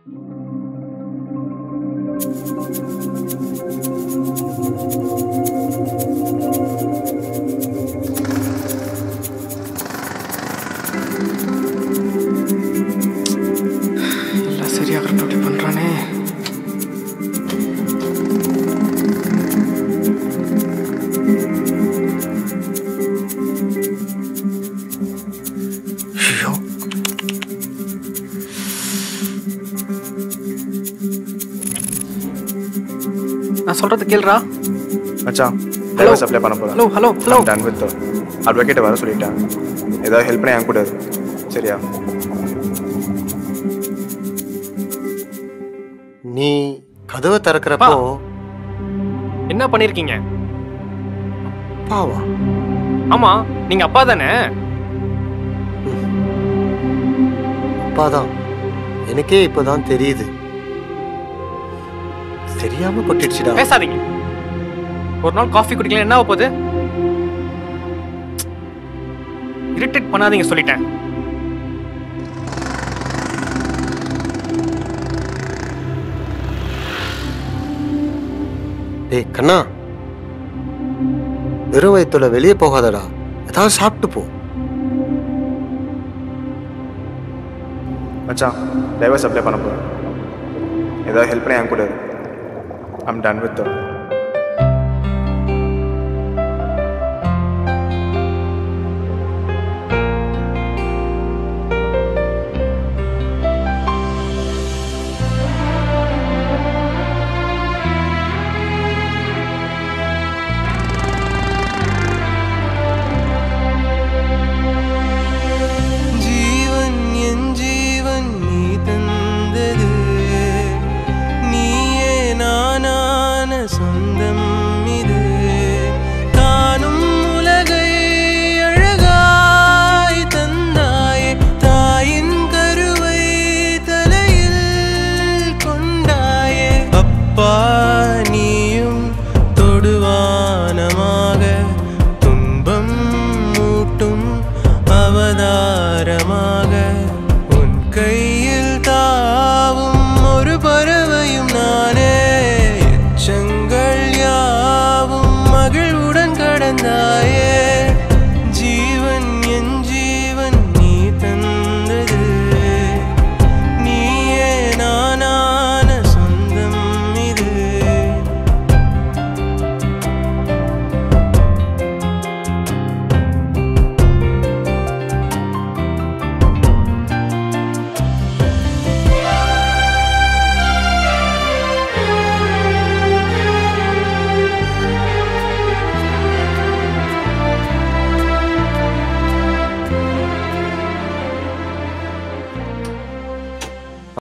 எல்லாம் சரியாகிறப்ப இப்படி பண்றானே. நான் சொல்றது கேளுடா. மச்சான் டைவர்ஸ் அப்ளை பண்ண போறேன். Hello hello hello. Done with advocate வர சொல்லிட்டேன். ஏதாவது ஹெல்ப் பண்ண என் கூட இரு. சரியா? நீ கதவை திறக்கிறப்போ என்ன பண்ணிருக்கீங்க? அப்பாவா? ஆமா, நீங்க அப்பா தானே? அப்பாதான். எனக்கே இப்பதான் தெரியுது. தெரியாம கொட்டிடுச்சுடா. பேசாதீங்க. ஒரு நாள் காஃபி குடிக்கல என்ன ஆக போகுது? இரிட்டேட் பண்ணாதீங்க சொல்லிட்டேன். டேய் கண்ணா, வெறும் வயித்துல வெளியே போகாதடா. ஏதாவது சாப்பிட்டு போ. மச்சான் டைவர்ஸ் அப்ளை பண்ண போறேன். ஏதாவது ஹெல்ப் பண்ண என் கூட இரு. I'm done with the